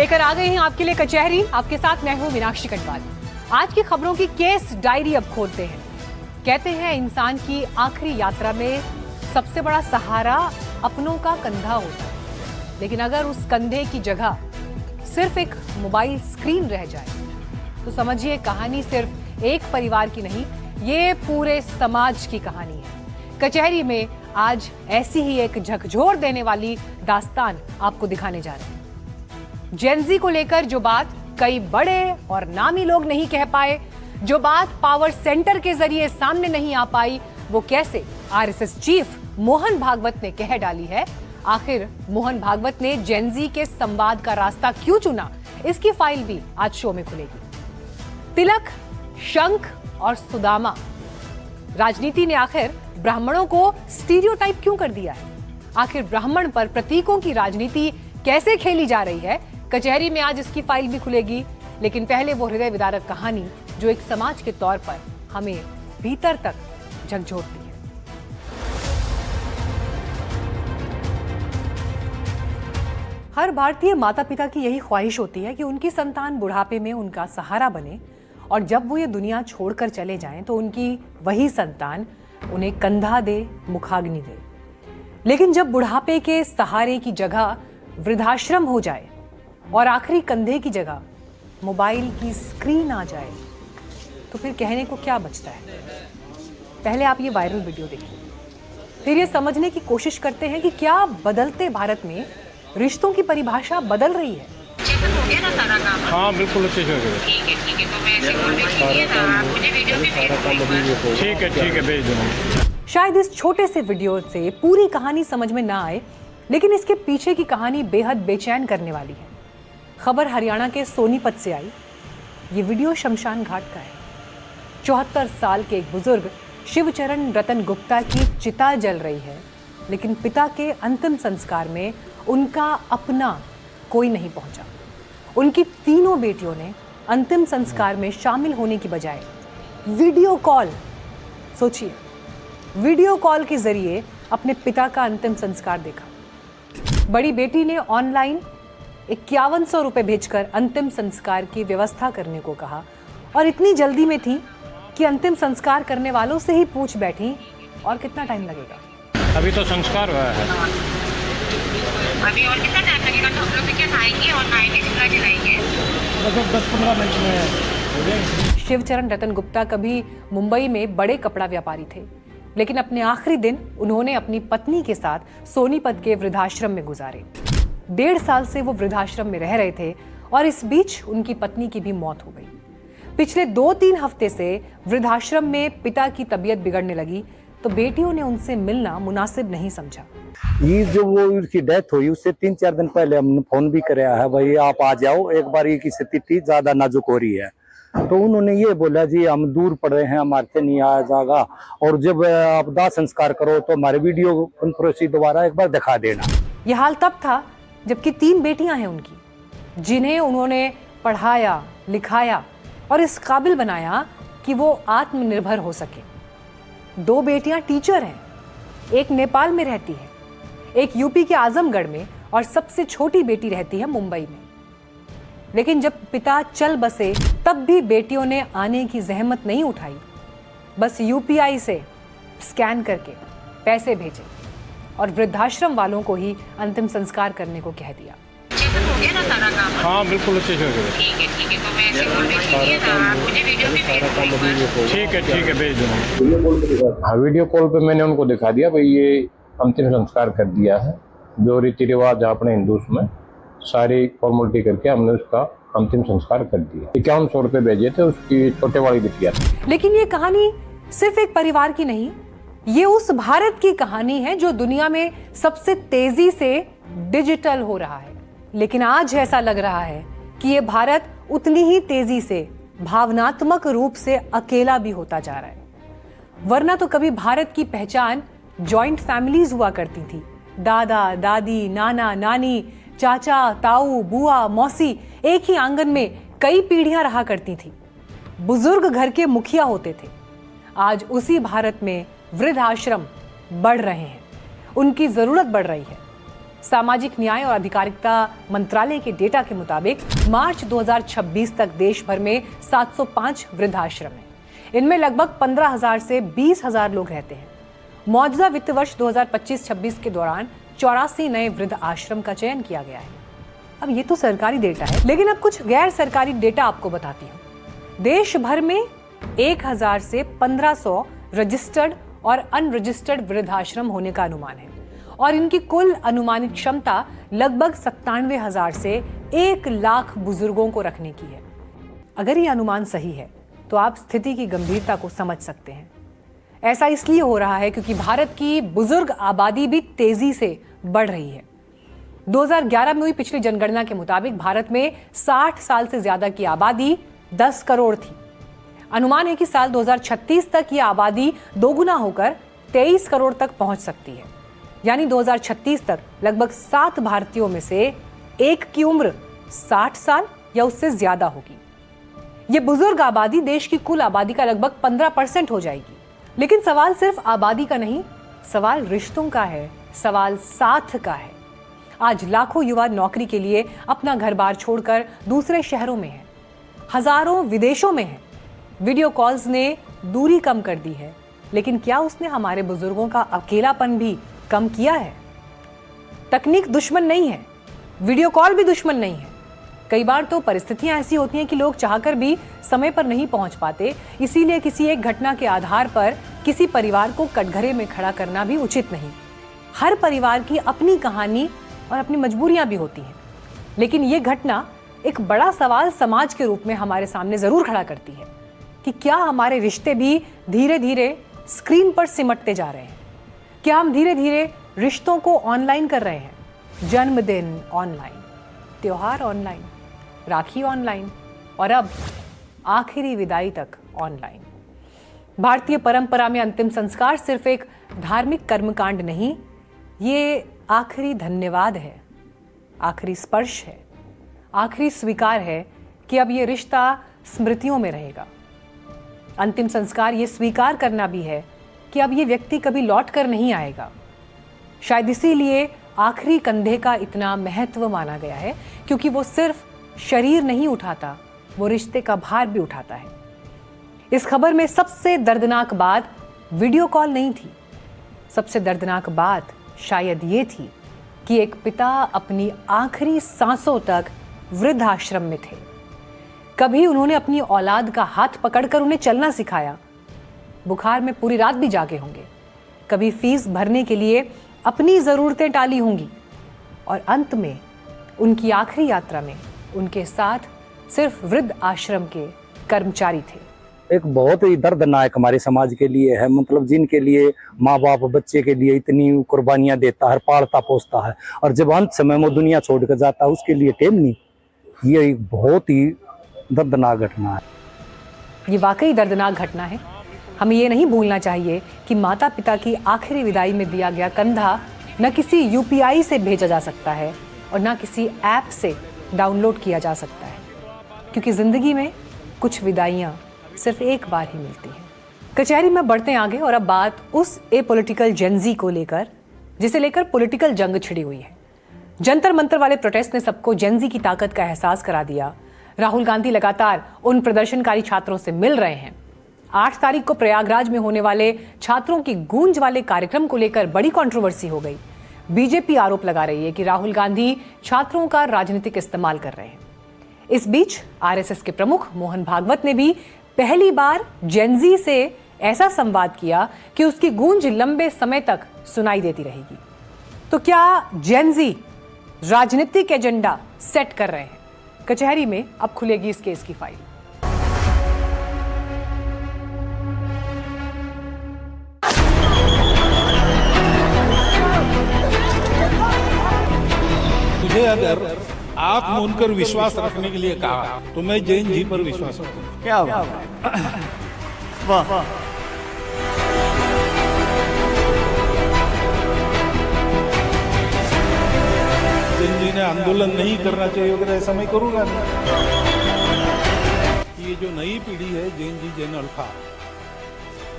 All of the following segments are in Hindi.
लेकर आ गए हैं आपके लिए कचहरी। आपके साथ मैं हूं मीनाक्षी कटवाल। आज की खबरों की केस डायरी अब खोलते हैं। कहते हैं इंसान की आखिरी यात्रा में सबसे बड़ा सहारा अपनों का कंधा होता है, लेकिन अगर उस कंधे की जगह सिर्फ एक मोबाइल स्क्रीन रह जाए तो समझिए कहानी सिर्फ एक परिवार की नहीं, ये पूरे समाज की कहानी है। कचहरी में आज ऐसी ही एक झकझोर देने वाली दास्तान आपको दिखाने जा रहे हैं। जेन-ज़ी को लेकर जो बात कई बड़े और नामी लोग नहीं कह पाए, जो बात पावर सेंटर के जरिए सामने नहीं आ पाई, वो कैसे आरएसएस चीफ मोहन भागवत ने कह डाली है। आखिर मोहन भागवत ने जेन-ज़ी के संवाद का रास्ता क्यों चुना, इसकी फाइल भी आज शो में खुलेगी। तिलक, शंख और सुदामा, राजनीति ने आखिर ब्राह्मणों को स्टीरियोटाइप क्यों कर दिया है? आखिर ब्राह्मण पर प्रतीकों की राजनीति कैसे खेली जा रही है? कचहरी में आज इसकी फाइल भी खुलेगी, लेकिन पहले वो हृदय विदारक कहानी जो एक समाज के तौर पर हमें भीतर तक झकझोरती है। हर भारतीय माता पिता की यही ख्वाहिश होती है कि उनकी संतान बुढ़ापे में उनका सहारा बने, और जब वो ये दुनिया छोड़कर चले जाएं तो उनकी वही संतान उन्हें कंधा दे, मुखाग्नि दे। लेकिन जब बुढ़ापे के सहारे की जगह वृद्धाश्रम हो जाए और आखिरी कंधे की जगह मोबाइल की स्क्रीन आ जाए तो फिर कहने को क्या बचता है? पहले आप ये वायरल वीडियो देखिए, फिर ये समझने की कोशिश करते हैं कि क्या बदलते भारत में रिश्तों की परिभाषा बदल रही है। हो गया ना सारा काम? हाँ बिल्कुल अच्छे से हो गया। ठीक है, तो मैं ऐसे बोल रही थी ना, मुझे वीडियो भी भेज दो। ठीक है भेज दूँगा। शायद इस छोटे से वीडियो से पूरी कहानी समझ में ना आए, लेकिन इसके पीछे की कहानी बेहद बेचैन करने वाली है। खबर हरियाणा के सोनीपत से आई। ये वीडियो शमशान घाट का है। 74 साल के एक बुजुर्ग शिवचरण रतन गुप्ता की चिता जल रही है, लेकिन पिता के अंतिम संस्कार में उनका अपना कोई नहीं पहुंचा। उनकी तीनों बेटियों ने अंतिम संस्कार में शामिल होने की बजाय वीडियो कॉल, सोचिए, वीडियो कॉल के जरिए अपने पिता का अंतिम संस्कार देखा। बड़ी बेटी ने ऑनलाइन 5100 रुपये भेजकर अंतिम संस्कार की व्यवस्था करने को कहा, और इतनी जल्दी में थी कि अंतिम संस्कार करने वालों से ही पूछ बैठी और कितना टाइम लगेगा। अभी तो संस्कार हुआ है। अभी और कितना टाइम लगेगा? तो हम लोग क्या खाएंगे और नाएंगे, चिल्ला जलाएंगे? 10-15 मिनट में। शिवचरण रतन गुप्ता कभी मुंबई में बड़े कपड़ा व्यापारी थे, लेकिन अपने आखिरी दिन उन्होंने अपनी पत्नी के साथ सोनीपत के वृद्धाश्रम में गुजारे। 1.5 साल से वो वृद्धाश्रम में रह रहे थे और इस बीच उनकी पत्नी की भी मौत हो गई। पिछले 2-3 हफ्ते से वृद्धाश्रम में पिता की तबीयत बिगड़ने लगी तो बेटियों ने उनसे मिलना मुनासिब नहीं समझा। ये जो वो उसकी डेथ हुई उससे 3-4 दिन पहले हमने फोन भी कराया है, भाई आप आ जाओ एक बार, ये की स्थिति ज्यादा नाजुक हो रही है। तो उन्होंने ये बोला जी हम दूर पड़ रहे हैं, हमारे से नहीं आया जाएगा, और जब आप दाह संस्कार करो तो हमारे वीडियो कॉन्फ्रेंस द्वारा एक बार दिखा देना। यह हाल तब था जबकि 3 बेटियां हैं उनकी, जिन्हें उन्होंने पढ़ाया, लिखाया और इस काबिल बनाया कि वो आत्मनिर्भर हो सके। 2 बेटियां टीचर हैं, एक नेपाल में रहती है, एक यूपी के आजमगढ़ में, और सबसे छोटी बेटी रहती है मुंबई में। लेकिन जब पिता चल बसे तब भी बेटियों ने आने की जहमत नहीं उठाई, बस यूपीआई से स्कैन करके पैसे भेजे और वृद्धाश्रम वालों को ही अंतिम संस्कार करने को कह दिया। हो गया ना सारा काम? हाँ बिल्कुल अच्छे से हो गया। ठीक है, तो मैं ऐसे बोल रही थी ना, मुझे वीडियो भी भेज दो। ठीक है भेज दूँगा। हाँ वीडियो कॉल पे मैंने उनको दिखा दिया भाई ये अंतिम संस्कार कर दिया है, जो रीति रिवाज अपने हिंदू में सारी फॉर्मेलिटी करके हमने उसका अंतिम संस्कार कर दिया। 5100 रुपये भेजे थे उसकी छोटे वाली बिटिया। लेकिन ये कहानी सिर्फ एक परिवार की नहीं, ये उस भारत की कहानी है जो दुनिया में सबसे तेजी से डिजिटल हो रहा है। लेकिन आज ऐसा लग रहा है कि ये भारत उतनी ही तेजी से भावनात्मक रूप से अकेला भी होता जा रहा है। वरना तो कभी भारत की पहचान जॉइंट फैमिलीज हुआ करती थी। दादा, दादी, नाना, नानी, चाचा, ताऊ, बुआ, मौसी एक ही आंगन में कई पीढ़ियां रहा करती थी। बुजुर्ग घर के मुखिया होते थे। आज उसी भारत में वृद्धाश्रम बढ़ रहे हैं, उनकी जरूरत बढ़ रही है। सामाजिक न्याय और अधिकारिता मंत्रालय के डेटा के मुताबिक मार्च 2026 तक देश भर में 705 वृद्धाश्रम हैं। इनमें लगभग 15,000 से 20,000 लोग रहते हैं। मौजूदा वित्त वर्ष 2025-26 के दौरान 84 नए वृद्ध आश्रम का चयन किया गया है। अब ये तो सरकारी डेटा है, लेकिन अब कुछ गैर सरकारी डेटा आपको बताती हूँ। देश भर में 1000 से 1500 रजिस्टर्ड और अनरजिस्टर्ड वृद्धाश्रम होने का अनुमान है और इनकी कुल अनुमानित क्षमता लगभग 97,000 से 1 लाख बुजुर्गों को रखने की है। अगर ये अनुमान सही है तो आप स्थिति की गंभीरता को समझ सकते हैं। ऐसा इसलिए हो रहा है क्योंकि भारत की बुजुर्ग आबादी भी तेजी से बढ़ रही है। 2011 में हुई पिछली जनगणना के मुताबिक भारत में 60 साल से ज्यादा की आबादी 10 करोड़ थी। अनुमान है कि साल 2036 तक ये आबादी दोगुना होकर 23 करोड़ तक पहुंच सकती है। यानी 2036 तक लगभग 7 भारतीयों में से 1 की उम्र 60 साल या उससे ज्यादा होगी। ये बुजुर्ग आबादी देश की कुल आबादी का लगभग 15% हो जाएगी। लेकिन सवाल सिर्फ आबादी का नहीं, सवाल रिश्तों का है, सवाल साथ का है। आज लाखों युवा नौकरी के लिए अपना घर-बार छोड़कर दूसरे शहरों में हैं, हजारों विदेशों में हैं। वीडियो कॉल्स ने दूरी कम कर दी है, लेकिन क्या उसने हमारे बुजुर्गों का अकेलापन भी कम किया है? तकनीक दुश्मन नहीं है, वीडियो कॉल भी दुश्मन नहीं है। कई बार तो परिस्थितियां ऐसी होती हैं कि लोग चाहकर भी समय पर नहीं पहुंच पाते, इसीलिए किसी एक घटना के आधार पर किसी परिवार को कटघरे में खड़ा करना भी उचित नहीं। हर परिवार की अपनी कहानी और अपनी मजबूरियां भी होती हैं, लेकिन ये घटना एक बड़ा सवाल समाज के रूप में हमारे सामने जरूर खड़ा करती है कि क्या हमारे रिश्ते भी धीरे धीरे स्क्रीन पर सिमटते जा रहे हैं? क्या हम धीरे धीरे रिश्तों को ऑनलाइन कर रहे हैं? जन्मदिन ऑनलाइन, त्योहार ऑनलाइन, राखी ऑनलाइन और अब आखिरी विदाई तक ऑनलाइन। भारतीय परंपरा में अंतिम संस्कार सिर्फ एक धार्मिक कर्मकांड नहीं, ये आखिरी धन्यवाद है, आखिरी स्पर्श है, आखिरी स्वीकार है कि अब ये रिश्ता स्मृतियों में रहेगा। अंतिम संस्कार ये स्वीकार करना भी है कि अब ये व्यक्ति कभी लौट कर नहीं आएगा। शायद इसीलिए आखिरी कंधे का इतना महत्व माना गया है, क्योंकि वो सिर्फ शरीर नहीं उठाता, वो रिश्ते का भार भी उठाता है। इस खबर में सबसे दर्दनाक बात वीडियो कॉल नहीं थी। सबसे दर्दनाक बात शायद ये थी कि एक पिता अपनी आखिरी सांसों तक वृद्धाश्रम में थे। कभी उन्होंने अपनी औलाद का हाथ पकड़कर उन्हें चलना सिखाया, बुखार में पूरी रात भी जागे होंगे। कभी फीस भरने के लिए अपनी ज़रूरतें टाली होंगी और अंत में उनकी आखिरी यात्रा में उनके साथ सिर्फ वृद्ध आश्रम के कर्मचारी थे। एक बहुत ही दर्दनाक हमारे समाज के लिए है, मतलब जिनके लिए माँ बाप बच्चे के लिए इतनी कुर्बानियां देता है, पालता पोसता है, और जब अंत समय वो दुनिया छोड़कर जाता है उसके लिए टेम नहीं। ये एक बहुत ही दर्दनाक घटना है। ये वाकई दर्दनाक घटना है। हमें ये नहीं भूलना चाहिए कि माता पिता की आखिरी विदाई में दिया गया कंधा न किसी यूपीआई से भेजा जा सकता है और न किसी ऐप से डाउनलोड किया जा सकता है, क्योंकि जिंदगी में कुछ विदाइयाँ सिर्फ एक बार ही मिलती हैं। कचहरी में बढ़ते आगे और अब बात उस एपॉलिटिकल जेनजी को लेकर जिसे लेकर पॉलिटिकल जंग छिड़ी हुई है। जंतर मंतर वाले प्रोटेस्ट ने सबको जेनजी की ताकत का एहसास करा दिया। राहुल गांधी लगातार उन प्रदर्शनकारी छात्रों से मिल रहे हैं। 8 तारीख को प्रयागराज में होने वाले छात्रों की गूंज वाले कार्यक्रम को लेकर बड़ी कंट्रोवर्सी हो गई। बीजेपी आरोप लगा रही है कि राहुल गांधी छात्रों का राजनीतिक इस्तेमाल कर रहे हैं। इस बीच आरएसएस के प्रमुख मोहन भागवत ने भी पहली बार जेनजी से ऐसा संवाद किया कि उसकी गूंज लंबे समय तक सुनाई देती रहेगी। तो क्या जेनजी राजनीतिक एजेंडा सेट कर रहे हैं? कचहरी में अब खुलेगी इस केस की फाइल। मुझे अगर आप मुनकर विश्वास रखने के लिए कहा तो मैं जैन जी पर विश्वास रखूंगा। क्या बात है, वाह। जैन जी ने आंदोलन नहीं करना चाहिए अगर ऐसा मैं करूंगा नहीं। ये जो नई पीढ़ी है जैन जी, जैन अल्फा,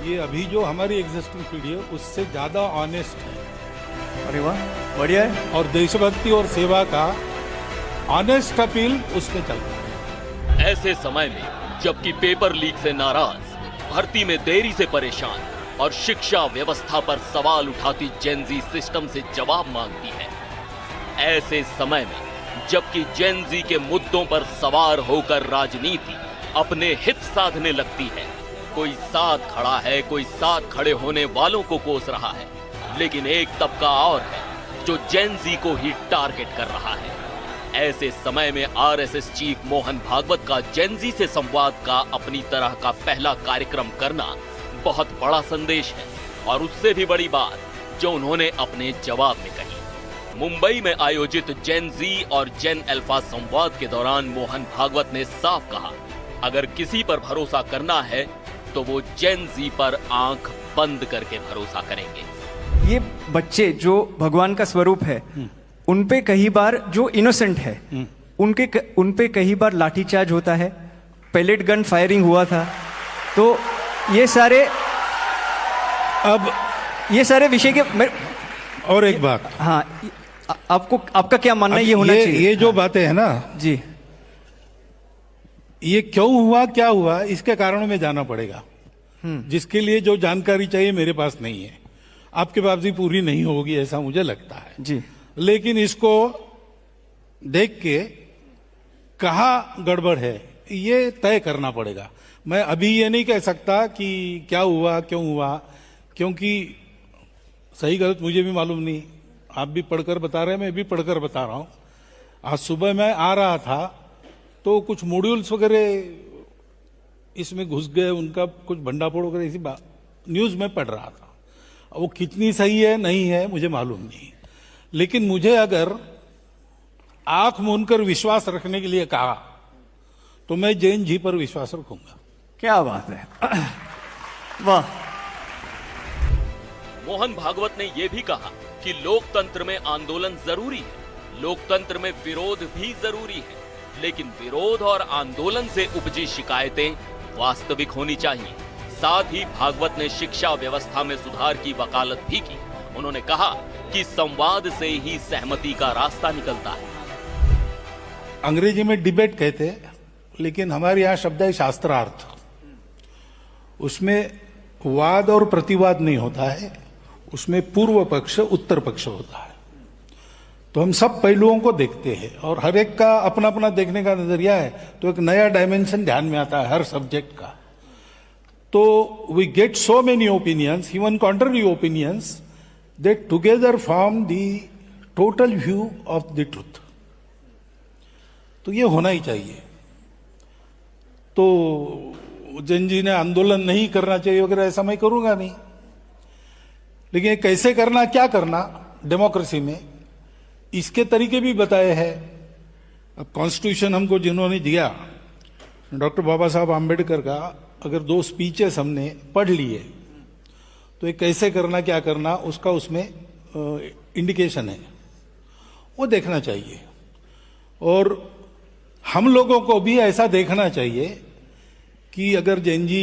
ये अभी जो हमारी एग्जिस्टिंग पीढ़ी है उससे ज्यादा ऑनेस्ट है। अरे वाह, बढ़िया है। और देशभक्ति और सेवा का ऑनेस्ट अपील उसमें चलता है। ऐसे समय में जबकि पेपर लीक से नाराज, भर्ती में देरी से परेशान और शिक्षा व्यवस्था पर सवाल उठाती जेन जी सिस्टम से जवाब मांगती है, ऐसे समय में जबकि जेन जी के मुद्दों पर सवार होकर राजनीति अपने हित साधने लगती है, कोई साथ खड़ा है, कोई साथ खड़े होने वालों को कोस रहा है, लेकिन एक तबका और है जो जेन जी को ही टारगेट कर रहा है। ऐसे समय में आरएसएस चीफ मोहन भागवत का जेन जी से संवाद का अपनी तरह का पहला कार्यक्रम करना बहुत बड़ा संदेश है। और उससे भी बड़ी बात जो उन्होंने अपने जवाब में कही। मुंबई में आयोजित जेन जी और जेन अल्फा संवाद के दौरान मोहन भागवत ने साफ कहा, अगर किसी पर भरोसा करना है तो वो जेन जी पर आंख बंद करके भरोसा करेंगे। ये बच्चे जो भगवान का स्वरूप है, उनपे कई बार जो इनोसेंट है, उनपे कई बार लाठीचार्ज होता है, पेलेट गन फायरिंग हुआ था। तो ये सारे विषय के और एक बात, हाँ, आपका क्या मानना है ये होना चाहिए? ये जो बातें है ना जी, ये क्यों हुआ, क्या हुआ, इसके कारणों में जाना पड़ेगा, जिसके लिए जो जानकारी चाहिए मेरे पास नहीं है, आपके पास भी पूरी नहीं होगी ऐसा मुझे लगता है जी। लेकिन इसको देख के कहाँ गड़बड़ है ये तय करना पड़ेगा। मैं अभी ये नहीं कह सकता कि क्या हुआ, क्यों हुआ, क्योंकि सही गलत मुझे भी मालूम नहीं। आप भी पढ़कर बता रहे हैं, मैं भी पढ़कर बता रहा हूं। आज सुबह मैं आ रहा था तो कुछ मॉड्यूल्स वगैरह इसमें घुस गए, उनका कुछ भंडाफोड़ वगैरह इसी न्यूज में पढ़ रहा था। वो कितनी सही है नहीं है मुझे मालूम नहीं, लेकिन मुझे अगर आंख मूंदकर विश्वास रखने के लिए कहा तो मैं जैन जी पर विश्वास रखूंगा। क्या बात है, वाह। मोहन भागवत ने यह भी कहा कि लोकतंत्र में आंदोलन जरूरी है, लोकतंत्र में विरोध भी जरूरी है, लेकिन विरोध और आंदोलन से उपजी शिकायतें वास्तविक होनी चाहिए। साथ ही भागवत ने शिक्षा व्यवस्था में सुधार की वकालत भी की। उन्होंने कहा कि संवाद से ही सहमति का रास्ता निकलता है। अंग्रेजी में डिबेट कहते हैं, लेकिन हमारे यहाँ शब्द है शास्त्रार्थ। उसमें वाद और प्रतिवाद नहीं होता है, उसमें पूर्व पक्ष उत्तर पक्ष होता है। तो हम सब पहलुओं को देखते हैं और हर एक का अपना अपना देखने का नजरिया है, तो एक नया डायमेंशन ध्यान में आता है हर सब्जेक्ट का। तो we get so many opinions, even contrary opinions, that together form the total view of the truth। तो ये होना ही चाहिए। तो जैन जी ने आंदोलन नहीं करना चाहिए वगैरह ऐसा मैं करूंगा नहीं, लेकिन कैसे करना, क्या करना डेमोक्रेसी में, इसके तरीके भी बताए हैं। अब कॉन्स्टिट्यूशन हमको जिन्होंने दिया, डॉक्टर बाबा साहब आम्बेडकर का, अगर 2 स्पीचेस हमने पढ़ लिए तो ये कैसे करना, क्या करना, उसका उसमें इंडिकेशन है, वो देखना चाहिए। और हम लोगों को भी ऐसा देखना चाहिए कि अगर जैन जी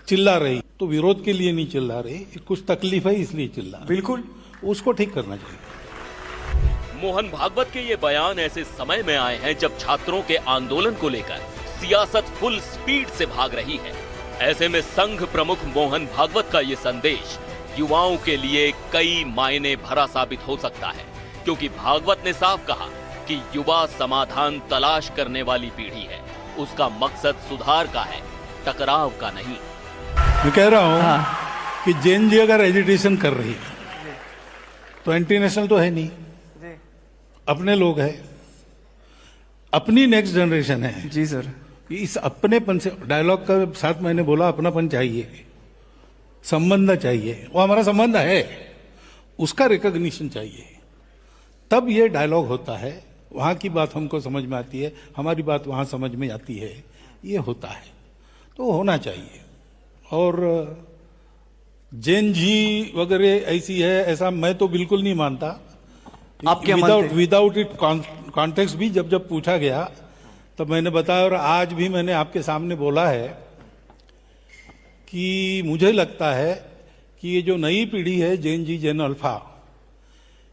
चिल्ला रही तो विरोध के लिए नहीं चिल्ला रही, कुछ तकलीफ है इसलिए चिल्ला, बिल्कुल उसको ठीक करना चाहिए। मोहन भागवत के ये बयान ऐसे समय में आए हैं जब छात्रों के आंदोलन को लेकर सियासत फुल स्पीड से भाग रही है। ऐसे में संघ प्रमुख मोहन भागवत का ये संदेश युवाओं के लिए कई मायने भरा साबित हो सकता है, क्योंकि भागवत ने साफ कहा कि युवा समाधान तलाश करने वाली पीढ़ी है, उसका मकसद सुधार का है, टकराव का नहीं। मैं कह रहा हूं कि जैन जी अगर एजिटेशन कर रही है तो एंटी नेशनल तो है नहीं, अपने लोग हैं, अपनी नेक्स्ट जनरेशन है। जी सर, इस अपनेपन से, डायलॉग का साथ मैंने बोला अपनापन चाहिए, संबंध चाहिए, वो हमारा संबंध है, उसका रिकॉग्निशन चाहिए, तब ये डायलॉग होता है। वहां की बात हमको समझ में आती है, हमारी बात वहां समझ में आती है, ये होता है, तो होना चाहिए। और जैन जी वगैरह ऐसी है ऐसा मैं तो बिल्कुल नहीं मानता। आप क्या मानते हैं? विदाउट इट कॉन्टेक्स्ट भी जब पूछा गया तब मैंने बताया, और आज भी मैंने आपके सामने बोला है कि मुझे लगता है कि ये जो नई पीढ़ी है जैन जी, जैन अल्फा,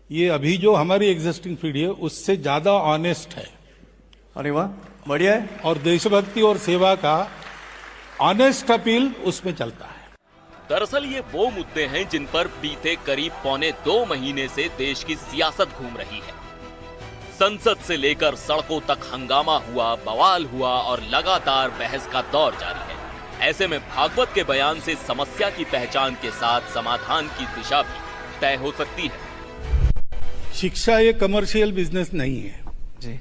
ये अभी जो हमारी एग्जिस्टिंग पीढ़ी है उससे ज्यादा ऑनेस्ट है अरे वाह, बढ़िया है। और देशभक्ति और सेवा का ऑनेस्ट अपील उसमें चलता है। दरअसल ये वो मुद्दे हैं जिन पर बीते करीब 1.25 महीने से देश की सियासत घूम रही है। संसद से लेकर सड़कों तक हंगामा हुआ, बवाल हुआ और लगातार बहस का दौर जारी है। ऐसे में भागवत के बयान से समस्या की पहचान के साथ समाधान की दिशा भी तय हो सकती है। शिक्षा ये कमर्शियल बिजनेस नहीं है जी,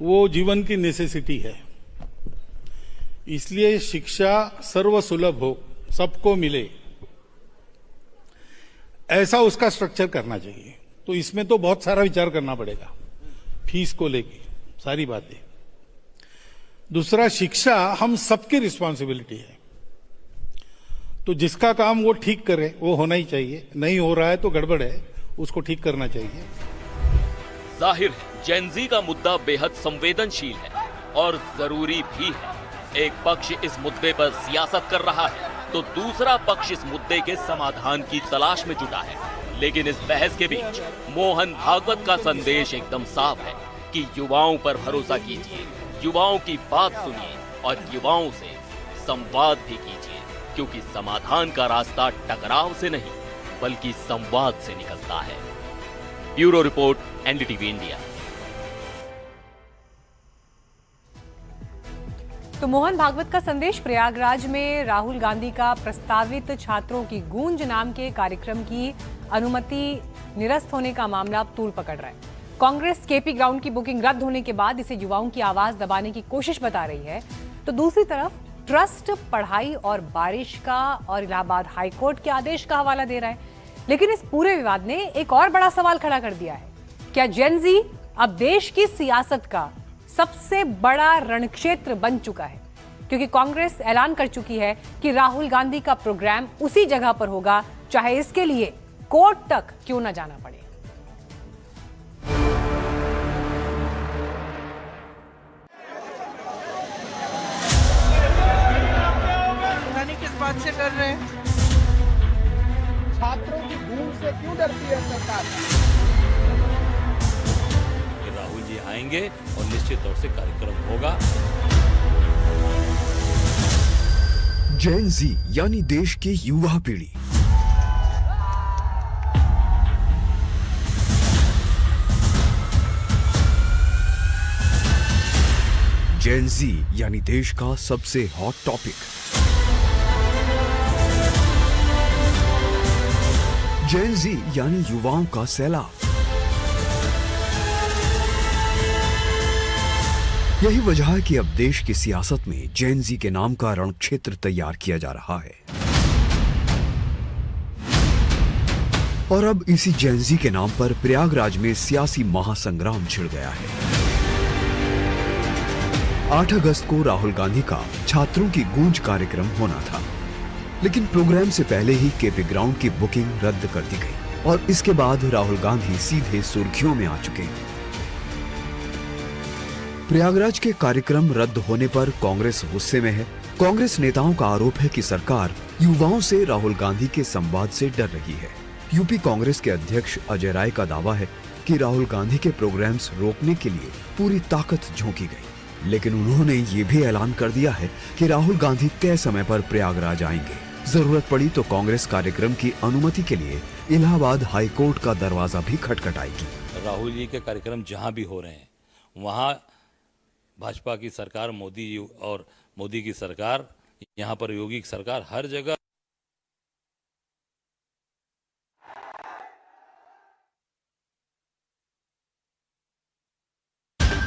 वो जीवन की नेसेसिटी है। इसलिए शिक्षा सर्वसुलभ हो, सबको मिले, ऐसा उसका स्ट्रक्चर करना चाहिए। तो इसमें तो बहुत सारा विचार करना पड़ेगा, फीस को लेके सारी बातें। दूसरा, शिक्षा हम सबकी रिस्पॉन्सिबिलिटी है, तो जिसका काम वो ठीक करे वो होना ही चाहिए। नहीं हो रहा है तो गड़बड़ है, उसको ठीक करना चाहिए। जाहिर है जेनजी का मुद्दा बेहद संवेदनशील है और जरूरी भी है। एक पक्ष इस मुद्दे पर सियासत कर रहा है तो दूसरा पक्ष इस मुद्दे के समाधान की तलाश में जुटा है। लेकिन इस बहस के बीच मोहन भागवत का संदेश एकदम साफ है कि युवाओं पर भरोसा कीजिए, युवाओं की बात सुनिए और युवाओं से संवाद भी कीजिए, क्योंकि समाधान का रास्ता टकराव से नहीं बल्कि संवाद से निकलता है। Bureau report, NDTV India. तो मोहन भागवत का संदेश। प्रयागराज में राहुल गांधी का प्रस्तावित छात्रों की गूंज नाम के कार्यक्रम की अनुमति निरस्त होने का मामला अब तूल पकड़ रहा है। कांग्रेस केपी ग्राउंड की बुकिंग रद्द होने के बाद इसे युवाओं की आवाज दबाने की कोशिश बता रही है, तो दूसरी तरफ ट्रस्ट पढ़ाई और बारिश का और इलाहाबाद हाईकोर्ट के आदेश का हवाला दे रहा है। लेकिन इस पूरे विवाद ने एक और बड़ा सवाल खड़ा कर दिया है, क्या जेन जी अब देश की सियासत का सबसे बड़ा रणक्षेत्र बन चुका है? क्योंकि कांग्रेस ऐलान कर चुकी है कि राहुल गांधी का प्रोग्राम उसी जगह पर होगा, चाहे इसके लिए कोर्ट तक क्यों न जाना पड़े। किस बात से कर रहे हैं? छात्रों की गूंज से क्यों डरती है सरकार? राहुल जी आएंगे और निश्चित तौर से कार्यक्रम होगा। जेन जी यानी देश की युवा पीढ़ी जेन जी यानी देश का सबसे हॉट टॉपिक। जेन जी यानी युवाओं का सैलाब। यही वजह है कि अब देश की सियासत में जेन जी के नाम का रणक्षेत्र तैयार किया जा रहा है। और अब इसी जेन जी के नाम पर प्रयागराज में सियासी महासंग्राम छिड़ गया है। 8 अगस्त को राहुल गांधी का छात्रों की गूंज कार्यक्रम होना था, लेकिन प्रोग्राम से पहले ही केपी ग्राउंड की बुकिंग रद्द कर दी गई और इसके बाद राहुल गांधी सीधे सुर्खियों में आ चुके हैं। प्रयागराज के कार्यक्रम रद्द होने पर कांग्रेस गुस्से में है। कांग्रेस नेताओं का आरोप है कि सरकार युवाओं से राहुल गांधी के संवाद से डर रही है। यूपी कांग्रेस के अध्यक्ष अजय राय का दावा है कि राहुल गांधी के प्रोग्राम्स रोकने के लिए पूरी ताकत झोंकी गई, लेकिन उन्होंने ये भी ऐलान कर दिया है कि राहुल गांधी तय समय पर प्रयागराज आएंगे। जरूरत पड़ी तो कांग्रेस कार्यक्रम की अनुमति के लिए इलाहाबाद हाईकोर्ट का दरवाजा भी खटखटाएगी। राहुल जी के कार्यक्रम जहां भी हो रहे हैं वहां भाजपा की सरकार, मोदी जी और मोदी की सरकार, यहां पर योगी की सरकार, हर जगह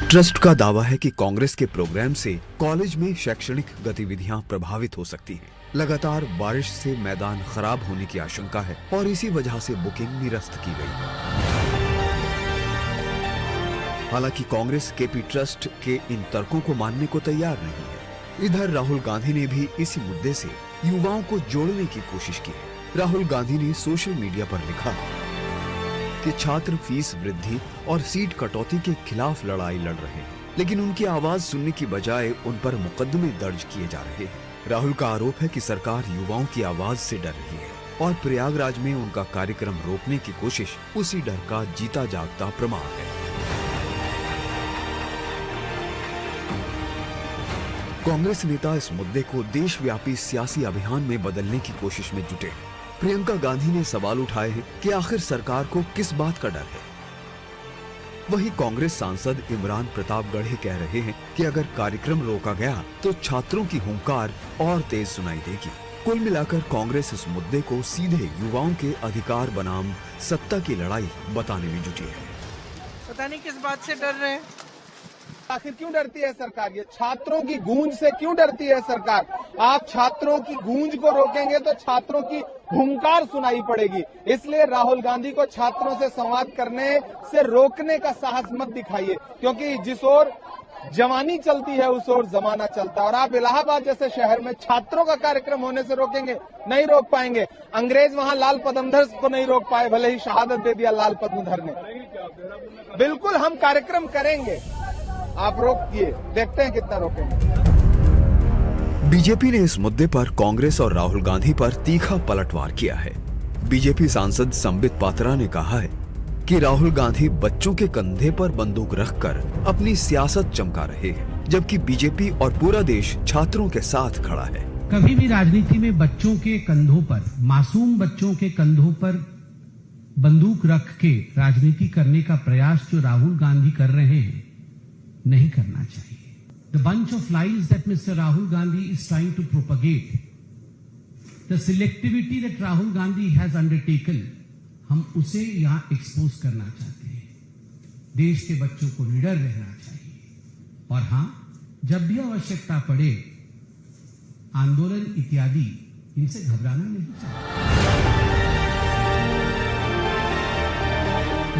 ट्रस्ट का दावा है कि कांग्रेस के प्रोग्राम से कॉलेज में शैक्षणिक गतिविधियां प्रभावित हो सकती हैं। लगातार बारिश से मैदान खराब होने की आशंका है और इसी वजह से बुकिंग निरस्त की गई। हालांकि कांग्रेस केपी ट्रस्ट के इन तर्कों को मानने को तैयार नहीं है। इधर राहुल गांधी ने भी इसी मुद्दे से युवाओं को जोड़ने की कोशिश की है। राहुल गांधी ने सोशल मीडिया पर लिखा कि छात्र फीस वृद्धि और सीट कटौती के खिलाफ लड़ाई लड़ रहे हैं, लेकिन उनकी आवाज सुनने की बजाय उन पर मुकदमे दर्ज किए जा रहे हैं। राहुल का आरोप है कि सरकार युवाओं की आवाज से डर रही है और प्रयागराज में उनका कार्यक्रम रोकने की कोशिश उसी डर का जीता जागता प्रमाण है। कांग्रेस नेता इस मुद्दे को देशव्यापी सियासी अभियान में बदलने की कोशिश में जुटे हैं। प्रियंका गांधी ने सवाल उठाए हैं कि आखिर सरकार को किस बात का डर है। वहीं कांग्रेस सांसद इमरान प्रताप गढ़े कह रहे हैं कि अगर कार्यक्रम रोका गया तो छात्रों की हुंकार और तेज सुनाई देगी। कुल मिलाकर कांग्रेस इस मुद्दे को सीधे युवाओं के अधिकार बनाम सत्ता की लड़ाई बताने में जुटी है। पता नहीं किस बात से डर रहे हैं। आखिर क्यों डरती है सरकार? ये छात्रों की गूंज से क्यों डरती है सरकार? आप छात्रों की गूंज को रोकेंगे तो छात्रों की हुंकार सुनाई पड़ेगी। इसलिए राहुल गांधी को छात्रों से संवाद करने से रोकने का साहस मत दिखाइए, क्योंकि जिस ओर जवानी चलती है उस ओर जमाना चलता है। और आप इलाहाबाद जैसे शहर में छात्रों का कार्यक्रम होने से रोकेंगे? नहीं रोक पाएंगे। अंग्रेज वहां लाल पद्मधर को नहीं रोक पाए, भले ही शहादत दे दिया लाल पद्मधर ने। बिल्कुल हम कार्यक्रम करेंगे, आप रोकिए, देखते हैं कितना रोकेंगे। बीजेपी ने इस मुद्दे पर कांग्रेस और राहुल गांधी पर तीखा पलटवार किया है। बीजेपी सांसद संबित पात्रा ने कहा है कि राहुल गांधी बच्चों के कंधे पर बंदूक रखकर अपनी सियासत चमका रहे हैं, जबकि बीजेपी और पूरा देश छात्रों के साथ खड़ा है। कभी भी राजनीति में बच्चों के कंधों पर, मासूम बच्चों के कंधों पर बंदूक रख के राजनीति करने का प्रयास जो राहुल गांधी कर रहे हैं, नहीं करना चाहिए। The bunch of lies that Mr. Rahul Gandhi is trying to propagate, the selectivity that Rahul Gandhi has undertaken, हम उसे यहाँ एक्सपोज करना चाहते हैं। देश के बच्चों को निडर रहना चाहिए और हाँ, जब भी आवश्यकता पड़े आंदोलन इत्यादि इनसे घबराना नहीं चाहिए।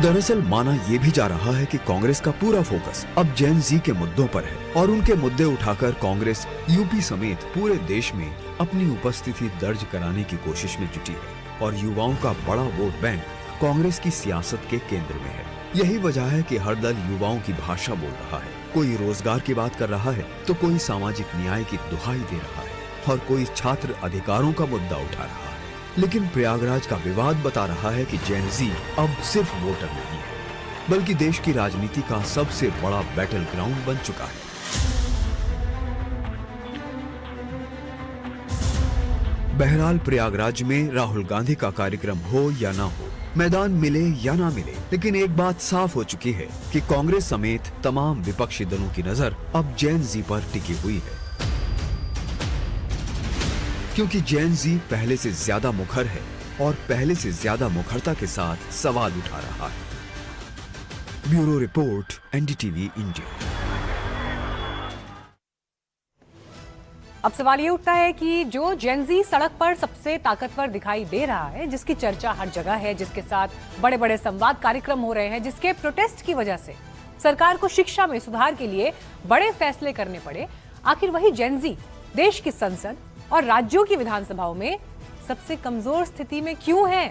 दरअसल माना यह भी जा रहा है कि कांग्रेस का पूरा फोकस अब जेन जी के मुद्दों पर है और उनके मुद्दे उठाकर कांग्रेस यूपी समेत पूरे देश में अपनी उपस्थिति दर्ज कराने की कोशिश में जुटी है और युवाओं का बड़ा वोट बैंक कांग्रेस की सियासत के केंद्र में है। यही वजह है कि हर दल युवाओं की भाषा बोल रहा है। कोई रोजगार की बात कर रहा है तो कोई सामाजिक न्याय की दुहाई दे रहा है और कोई छात्र अधिकारों का मुद्दा उठा रहा है। लेकिन प्रयागराज का विवाद बता रहा है कि जेन जी अब सिर्फ वोटर नहीं है, बल्कि देश की राजनीति का सबसे बड़ा बैटल ग्राउंड बन चुका है। बहरहाल प्रयागराज में राहुल गांधी का कार्यक्रम हो या ना हो, मैदान मिले या ना मिले, लेकिन एक बात साफ हो चुकी है कि कांग्रेस समेत तमाम विपक्षी दलों की नजर अब जेन जी पर टिकी हुई है, क्योंकि जेन जी पहले से ज्यादा मुखर है और पहले से ज्यादा मुखरता के साथ सवाल उठा रहा है। Bureau report, NDTV India. अब सवाल ये उठता है कि जो जेन जी सड़क पर सबसे ताकतवर दिखाई दे रहा है, जिसकी चर्चा हर जगह है, जिसके साथ बड़े बड़े संवाद कार्यक्रम हो रहे हैं, जिसके प्रोटेस्ट की वजह से सरकार को शिक्षा में सुधार के लिए बड़े फैसले करने पड़े, आखिर वही जेन जी देश की संसद और राज्यों की विधानसभाओं में सबसे कमजोर स्थिति में क्यों है?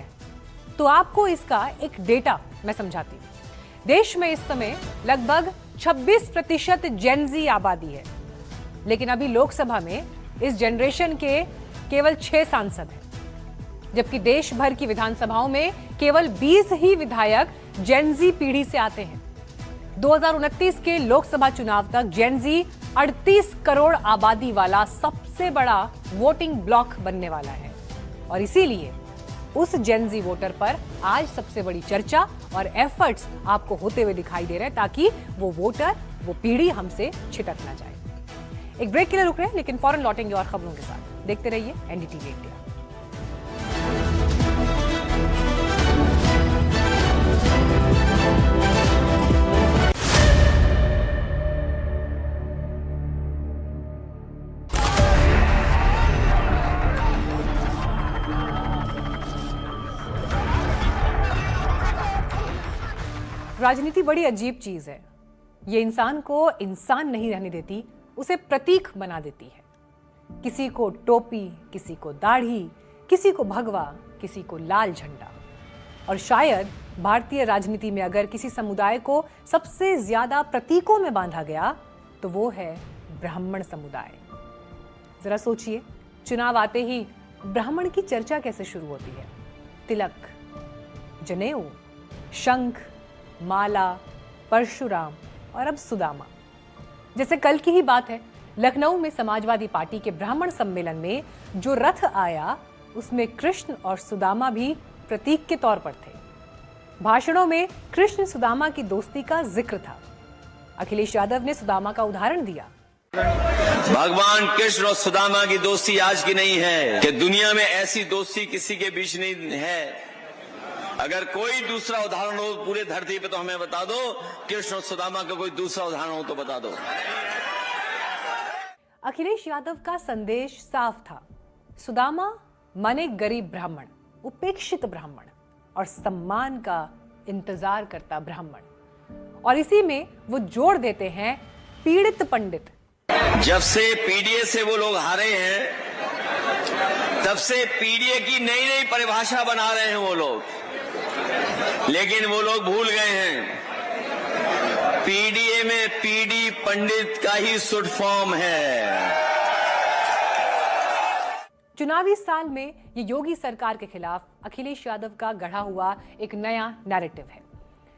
तो आपको इसका एक डेटा मैं समझाती हूं। देश में इस समय लगभग 26% जेन जी आबादी है, लेकिन अभी लोकसभा में इस जनरेशन के केवल 6 सांसद हैं, जबकि देश भर की विधानसभाओं में केवल 20 ही विधायक जेन जी पीढ़ी से आते हैं। 2029 के लोकसभा चुनाव तक जेन जी 38 करोड़ आबादी वाला सबसे बड़ा वोटिंग ब्लॉक बनने वाला है और इसीलिए उस जेन जी वोटर पर आज सबसे बड़ी चर्चा और एफर्ट्स आपको होते हुए दिखाई दे रहे हैं ताकि वो वोटर, वो पीढ़ी हमसे छिटक ना जाए। एक ब्रेक के लिए रुक रहे हैं, लेकिन फौरन लौटेंगे और खबरों के साथ। देखते रहिए एनडीटीवी इंडिया। राजनीति बड़ी अजीब चीज है। ये इंसान को इंसान नहीं रहने देती, उसे प्रतीक बना देती है। किसी को टोपी, किसी को दाढ़ी, किसी को भगवा, किसी को लाल झंडा। और शायद भारतीय राजनीति में अगर किसी समुदाय को सबसे ज्यादा प्रतीकों में बांधा गया तो वो है ब्राह्मण समुदाय। जरा सोचिए, चुनाव आते ही ब्राह्मण की चर्चा कैसे शुरू होती है? तिलक, जनेऊ, शंख, माला, परशुराम और अब सुदामा। जैसे कल की ही बात है, लखनऊ में समाजवादी पार्टी के ब्राह्मण सम्मेलन में जो रथ आया उसमें कृष्ण और सुदामा भी प्रतीक के तौर पर थे। भाषणों में कृष्ण सुदामा की दोस्ती का जिक्र था। अखिलेश यादव ने सुदामा का उदाहरण दिया। भगवान कृष्ण और सुदामा की दोस्ती आज की नहीं है कि दुनिया में ऐसी दोस्ती किसी के बीच नहीं है। अगर कोई दूसरा उदाहरण हो पूरे धरती पे तो हमें बता दो। कृष्ण और सुदामा का कोई दूसरा उदाहरण हो तो बता दो। अखिलेश यादव का संदेश साफ था। सुदामा माने गरीब ब्राह्मण, उपेक्षित ब्राह्मण और सम्मान का इंतजार करता ब्राह्मण। और इसी में वो जोड़ देते हैं पीड़ित पंडित। जब से पीडीए से वो लोग हारे हैं तब से पीडीए की नई नई परिभाषा बना रहे हैं वो लोग, लेकिन वो लोग भूल गए हैं पीडीए में पीडी पंडित का ही शुड फॉर्म है। चुनावी साल में ये योगी सरकार के खिलाफ अखिलेश यादव का गढ़ा हुआ एक नया नैरेटिव है।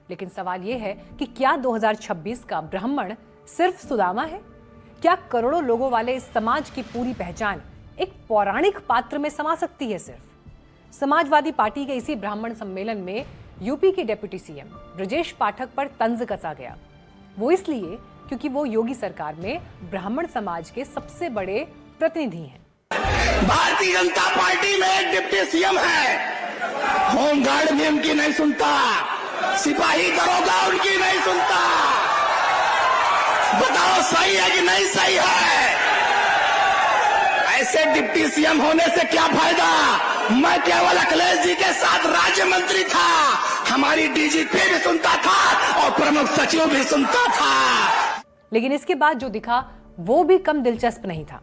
लेकिन सवाल ये है कि क्या 2026 का ब्राह्मण सिर्फ सुदामा है? क्या करोड़ों लोगों वाले इस समाज की पूरी पहचान एक पौराणिक पात्र में समा सकती है? सिर्फ समाजवादी पार्टी के इसी ब्राह्मण सम्मेलन में यूपी के डिप्टी सीएम ब्रजेश पाठक पर तंज कसा गया। वो इसलिए क्योंकि वो योगी सरकार में ब्राह्मण समाज के सबसे बड़े प्रतिनिधि हैं। भारतीय जनता पार्टी में एक डिप्टी सीएम है, होमगार्ड भी उनकी नहीं सुनता, सिपाही दरोगा उनकी नहीं सुनता। बताओ सही है कि नहीं सही है? ऐसे डिप्टी सीएम होने से क्या फायदा? मैं केवल अखिलेश जी के साथ राज्य मंत्री था, हमारी डीजीपी भी सुनता था और प्रमुख सचिव भी सुनता था। लेकिन इसके बाद जो दिखा वो भी कम दिलचस्प नहीं था।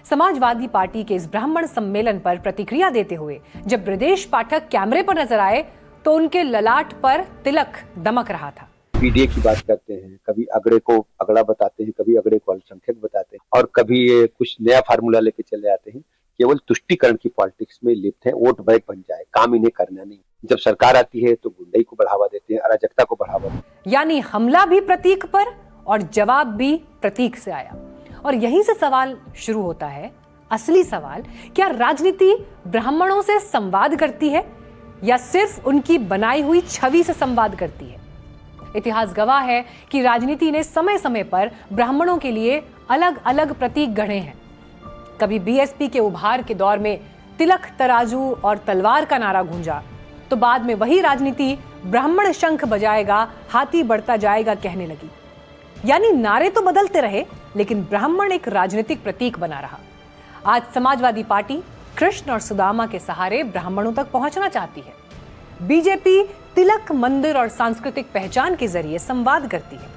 समाजवादी पार्टी के इस ब्राह्मण सम्मेलन पर प्रतिक्रिया देते हुए जब ब्रजेश पाठक कैमरे पर नजर आए तो उनके ललाट पर तिलक दमक रहा था। पीडीए की बात करते हैं, कभी अगड़े को अगड़ा बताते हैं, कभी अगड़े को अल्पसंख्यक बताते हैं और कभी ये कुछ नया फार्मूला लेके चले आते हैं। केवल तुष्टीकरण की पॉलिटिक्स में लिप्त है, वोट बैंक बन जाए, काम इन्हें करना नहीं। जब सरकार आती है तो गुंडई को बढ़ावा देते हैं, अराजकता को बढ़ावा देते हैं। यानी हमला भी प्रतीक पर और जवाब भी प्रतीक से आया। और यहीं से सवाल शुरू होता है, असली सवाल, क्या राजनीति ब्राह्मणों से संवाद करती है या सिर्फ उनकी बनाई हुई छवि से संवाद करती है? इतिहास गवाह है कि राजनीति ने समय समय पर ब्राह्मणों के लिए अलग अलग प्रतीक गढ़े हैं। कभी बीएसपी के उभार के दौर में तिलक, तराजू और तलवार का नारा गूंजा, तो बाद में वही राजनीति ब्राह्मण शंख बजाएगा, हाथी बढ़ता जाएगा कहने लगी। यानी नारे तो बदलते रहे लेकिन ब्राह्मण एक राजनीतिक प्रतीक बना रहा। आज समाजवादी पार्टी कृष्ण और सुदामा के सहारे ब्राह्मणों तक पहुंचना चाहती है। बीजेपी तिलक, मंदिर और सांस्कृतिक पहचान के जरिए संवाद करती है।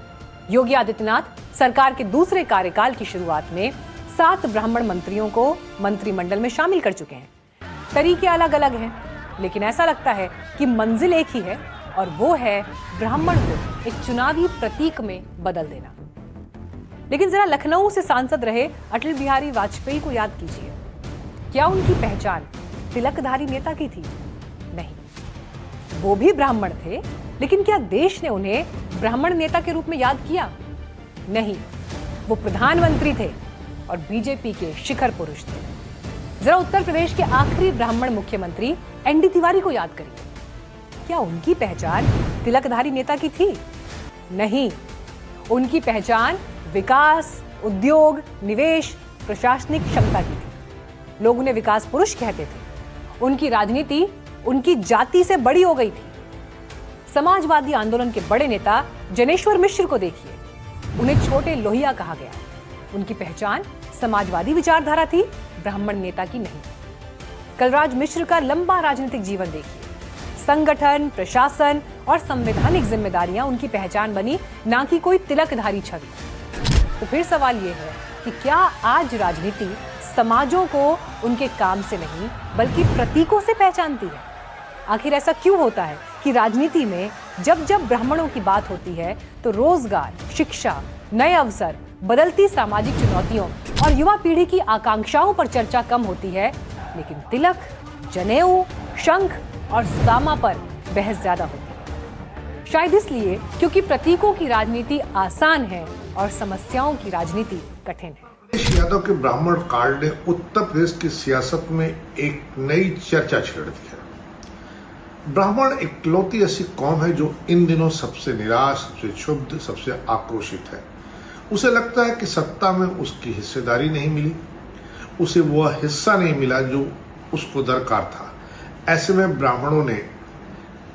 योगी आदित्यनाथ सरकार के दूसरे कार्यकाल की शुरुआत में 7 ब्राह्मण मंत्रियों को मंत्रिमंडल में शामिल कर चुके हैं। तरीके अलग अलग हैं, लेकिन ऐसा लगता है कि मंजिल एक ही है और वो है ब्राह्मण को एक चुनावी प्रतीक में बदल देना। लेकिन जरा लखनऊ से सांसद रहे अटल बिहारी वाजपेयी को याद कीजिए। क्या उनकी पहचान तिलकधारी नेता की थी? नहीं, वो भी ब्राह्मण थे, लेकिन क्या देश ने उन्हें ब्राह्मण नेता के रूप में याद किया? नहीं, वो प्रधानमंत्री थे और बीजेपी के शिखर पुरुष थे। जरा उत्तर प्रदेश के आखिरी ब्राह्मण मुख्यमंत्री एनडी तिवारी को याद करिए। क्या उनकी पहचान तिलकधारी नेता की थी? नहीं, उनकी पहचान विकास, उद्योग, निवेश, प्रशासनिक क्षमता की थी। लोग उन्हें विकास पुरुष कहते थे। उनकी राजनीति उनकी जाति से बड़ी हो गई थी। समाजवादी आंदोलन के बड़े नेता जनेश्वर मिश्र को देखिए, उन्हें छोटे लोहिया कहा गया। उनकी पहचान समाजवादी विचारधारा थी, ब्राह्मण नेता की नहीं। कलराज मिश्र का लंबा राजनीतिक जीवन देखिए, संगठन, प्रशासन और संवैधानिक जिम्मेदारियां उनकी पहचान बनी, ना कि कोई तिलकधारी छवि। तो फिर सवाल यह है कि क्या आज राजनीति समाजों को उनके काम से नहीं बल्कि प्रतीकों से पहचानती है? आखिर ऐसा क्यों होता है कि राजनीति में जब जब ब्राह्मणों की बात होती है तो रोजगार, शिक्षा, नए अवसर, बदलती सामाजिक चुनौतियों और युवा पीढ़ी की आकांक्षाओं पर चर्चा कम होती है, लेकिन तिलक, जनेऊ, शंख और सुदामा पर बहस ज्यादा होती है। शायद इसलिए क्योंकि प्रतीकों की राजनीति आसान है और समस्याओं की राजनीति कठिन है। अखिलेश यादव के ब्राह्मण कार्ड ने उत्तर प्रदेश की सियासत में एक नई चर्चा छेड़ दी है। ब्राह्मण इकलौती ऐसी कौम है जो इन दिनों सबसे निराश, सबसे क्षुब्ध, सबसे आक्रोशित है। उसे लगता है कि सत्ता में उसकी हिस्सेदारी नहीं मिली, उसे वह हिस्सा नहीं मिला जो उसको दरकार था। ऐसे में ब्राह्मणों ने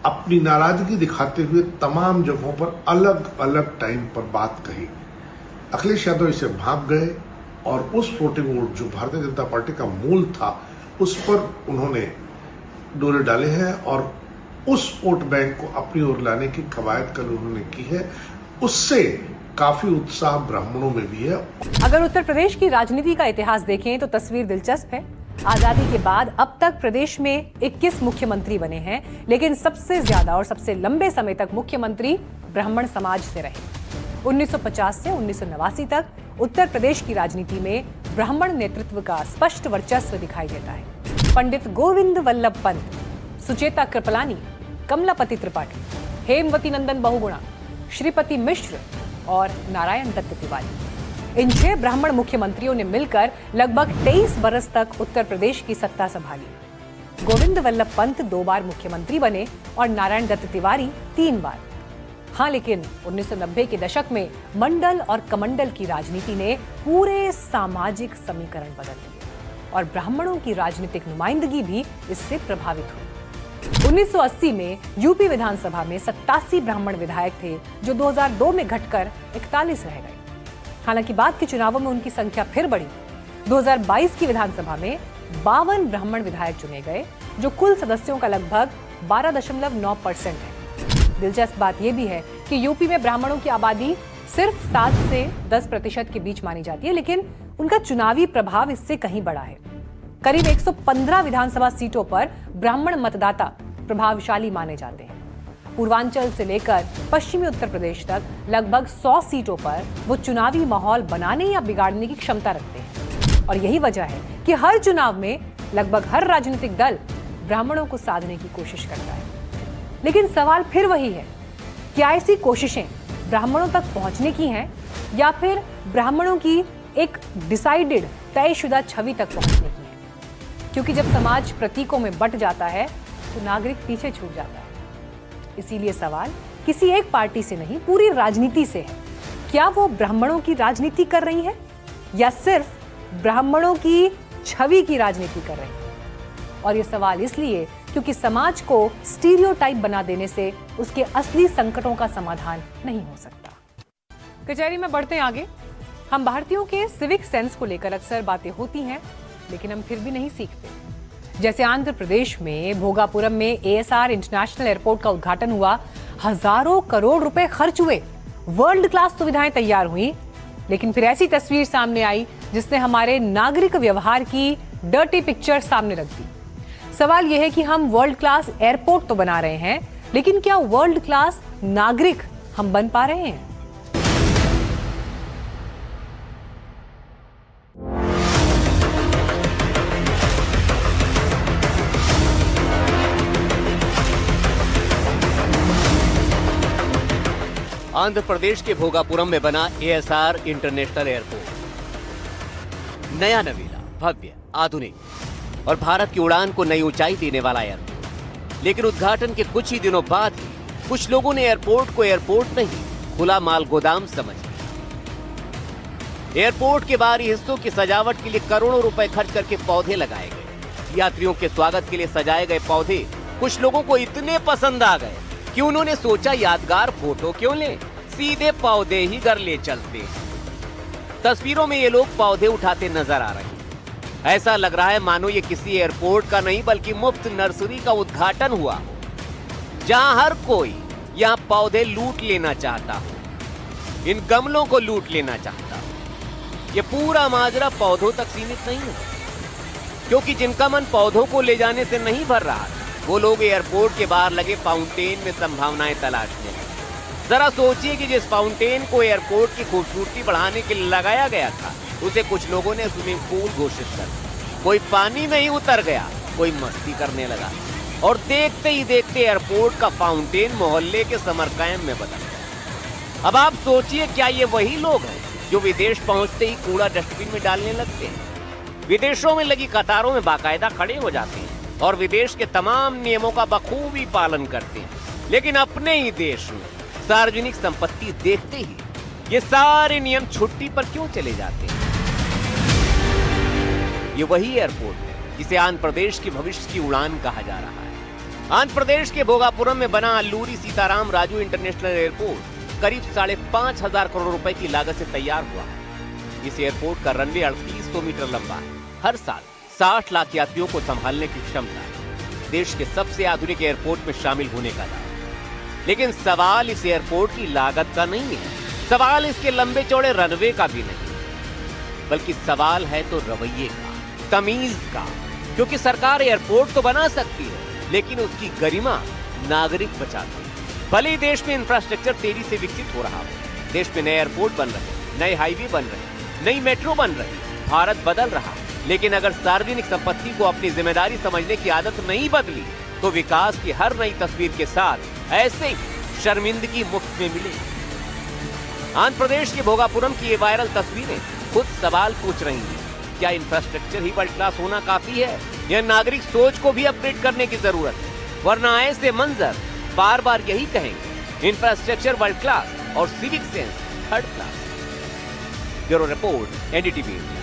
अपनी नाराजगी दिखाते हुए तमाम जगहों पर अलग अलग टाइम पर बात कही। अखिलेश यादव इसे भाग गए और उस वोटिंग वोट जो भारतीय जनता पार्टी का मूल था उस पर उन्होंने डोरे डाले हैं और उस वोट बैंक को अपनी ओर लाने की कवायद कल उन्होंने की है। उससे काफी उत्साह ब्राह्मणों में भी है। अगर उत्तर प्रदेश की राजनीति का इतिहास देखें तो तस्वीर दिलचस्प है। आजादी के बाद अब तक प्रदेश में 21 मुख्यमंत्री बने हैं, लेकिन सबसे ज्यादा और सबसे लंबे समय तक मुख्यमंत्री ब्राह्मण समाज से रहे। 1950 से 1989 तक उत्तर प्रदेश की राजनीति में ब्राह्मण नेतृत्व का स्पष्ट वर्चस्व दिखाई देता है। पंडित गोविंद वल्लभ पंत, सुचेता कृपलानी, कमलापति त्रिपाठी, हेमवती नंदन बहुगुणा, श्रीपति मिश्र और नारायण दत्त तिवारी, इन 6 ब्राह्मण मुख्यमंत्रियों ने मिलकर लगभग 23 बरस तक उत्तर प्रदेश की सत्ता संभाली। गोविंद वल्लभ पंत 2 बार मुख्यमंत्री बने और नारायण दत्त तिवारी 3 बार। हाँ, लेकिन 1990 के दशक में मंडल और कमंडल की राजनीति ने पूरे सामाजिक समीकरण बदल दिए और ब्राह्मणों की राजनीतिक नुमाइंदगी भी इससे प्रभावित हुई। 1980 में यूपी विधानसभा में 87 ब्राह्मण विधायक थे, जो 2002 में घटकर 41 रह गए। हालांकि बाद के चुनावों में उनकी संख्या फिर बढ़ी। 2022 की विधानसभा में 52 ब्राह्मण विधायक चुने गए, जो कुल सदस्यों का लगभग 12.9% है। दिलचस्प बात यह भी है कि यूपी में ब्राह्मणों की आबादी सिर्फ 7 से 10% के बीच मानी जाती है, लेकिन उनका चुनावी प्रभाव इससे कहीं बड़ा है। करीब 115 विधानसभा सीटों पर ब्राह्मण मतदाता प्रभावशाली माने जाते हैं। पूर्वांचल से लेकर पश्चिमी उत्तर प्रदेश तक लगभग 100 सीटों पर वो चुनावी माहौल बनाने या बिगाड़ने की क्षमता रखते हैं। और यही वजह है कि हर चुनाव में लगभग हर राजनीतिक दल ब्राह्मणों को साधने की कोशिश करता है। लेकिन सवाल फिर वही है, क्या ऐसी कोशिशें ब्राह्मणों तक पहुंचने की हैं या फिर ब्राह्मणों की एक डिसाइडेड, तयशुदा छवि तक पहुंचने की है? क्योंकि जब समाज प्रतीकों में बंट जाता है तो नागरिक पीछे छूट जाता है। इसीलिए सवाल किसी एक पार्टी से नहीं, पूरी राजनीति से है। क्या वो ब्राह्मणों की राजनीति कर रही है या सिर्फ ब्राह्मणों की छवि की राजनीति कर रही है? और ये सवाल इसलिए क्योंकि समाज को स्टीरियोटाइप बना देने से उसके असली संकटों का समाधान नहीं हो सकता। कचहरी में बढ़ते हैं आगे। हम भारतीयों के सिविक सेंस को लेकर अक्सर बातें होती हैं, लेकिन हम फिर भी नहीं सीखते। जैसे आंध्र प्रदेश में भोगापुरम में ASR इंटरनेशनल एयरपोर्ट का उद्घाटन हुआ, हजारों करोड़ रुपए खर्च हुए, वर्ल्ड क्लास सुविधाएं तैयार हुई, लेकिन फिर ऐसी तस्वीर सामने आई जिसने हमारे नागरिक व्यवहार की डर्टी पिक्चर सामने रख दी। सवाल यह है कि हम वर्ल्ड क्लास एयरपोर्ट तो बना रहे हैं, लेकिन क्या वर्ल्ड क्लास नागरिक हम बन पा रहे हैं? आंध्र प्रदेश के भोगापुरम में बना ASR इंटरनेशनल एयरपोर्ट नया, नवीला, भव्य, आधुनिक और भारत की उड़ान को नई ऊंचाई देने वाला एयरपोर्ट। लेकिन उद्घाटन के कुछ ही दिनों बाद ही कुछ लोगों ने एयरपोर्ट को एयरपोर्ट नहीं, खुला माल गोदाम समझ लिया। एयरपोर्ट के बाहरी हिस्सों की सजावट के लिए करोड़ों रुपए खर्च करके पौधे लगाए गए। यात्रियों के स्वागत के लिए सजाए गए पौधे कुछ लोगों को इतने पसंद आ गए कि उन्होंने सोचा यादगार फोटो क्यों लें, सीधे पौधे ही घर ले चलते। तस्वीरों में ये लोग पौधे उठाते नजर आ रहे हैं। ऐसा लग रहा है मानो ये किसी एयरपोर्ट का नहीं बल्कि मुफ्त नर्सरी का उद्घाटन हुआ हो, जहां हर कोई यहां पौधे लूट लेना चाहता हो, इन गमलों को लूट लेना चाहता हो। ये पूरा माजरा पौधों तक सीमित नहीं है, क्योंकि जिनका मन पौधों को ले जाने से नहीं भर रहा, वो लोग एयरपोर्ट के बाहर लगे फाउंटेन में संभावनाएं तलाशने लगे। जरा सोचिए कि जिस फाउंटेन को एयरपोर्ट की खूबसूरती बढ़ाने के लिए लगाया गया था, उसे कुछ लोगों ने स्विमिंग पूल घोषित कर दिया। कोई पानी में ही उतर गया, कोई मस्ती करने लगा और देखते ही देखते एयरपोर्ट का फाउंटेन मोहल्ले के समर कैंप में बदल गया। अब आप सोचिए, क्या ये वही लोग हैं जो विदेश पहुंचते ही कूड़ा डस्टबिन में डालने लगते हैं, विदेशों में लगी कतारों में बाकायदा खड़े हो जाते हैं और विदेश के तमाम नियमों का बखूबी पालन करते हैं, लेकिन अपने ही देश में सार्वजनिक संपत्ति देखते ही ये सारे नियम छुट्टी पर क्यों चले जाते हैं? ये वही एयरपोर्ट है जिसे आंध्र प्रदेश के भविष्य की उड़ान कहा जा रहा है। आंध्र प्रदेश के भोगापुरम में बना अल्लूरी सीताराम राजू इंटरनेशनल एयरपोर्ट करीब 5,500 करोड़ रुपए की लागत से तैयार हुआ है। इस एयरपोर्ट का रनवे 3800 मीटर लंबा है। हर साल 60 लाख यात्रियों को संभालने की क्षमता है। देश के सबसे आधुनिक एयरपोर्ट में शामिल होने का दावा। लेकिन सवाल इस एयरपोर्ट की लागत का नहीं है, सवाल इसके लंबे चौड़े रनवे का भी नहीं, बल्कि सवाल है तो रवैये का, तमीज का। क्योंकि सरकार एयरपोर्ट तो बना सकती है, लेकिन उसकी गरिमा नागरिक बचाते हैं। भले ही देश में इंफ्रास्ट्रक्चर तेजी से विकसित हो रहा हो, देश में नए एयरपोर्ट बन रहे, नए हाईवे बन रहे, नई मेट्रो बन रही, भारत बदल रहा, लेकिन अगर सार्वजनिक संपत्ति को अपनी जिम्मेदारी समझने की आदत नहीं बदली तो विकास की हर नई तस्वीर के साथ ऐसे ही शर्मिंदगी मुफ्त में मिलेगी। आंध्र प्रदेश के भोगापुरम की ये वायरल तस्वीरें खुद सवाल पूछ रही हैं, क्या इंफ्रास्ट्रक्चर ही वर्ल्ड क्लास होना काफी है या नागरिक सोच को भी अपग्रेड करने की जरूरत है? वरना ऐसे मंजर बार बार यही कहेंगे, इंफ्रास्ट्रक्चर वर्ल्ड क्लास और civic sense third class. Bureau report, NDTV India.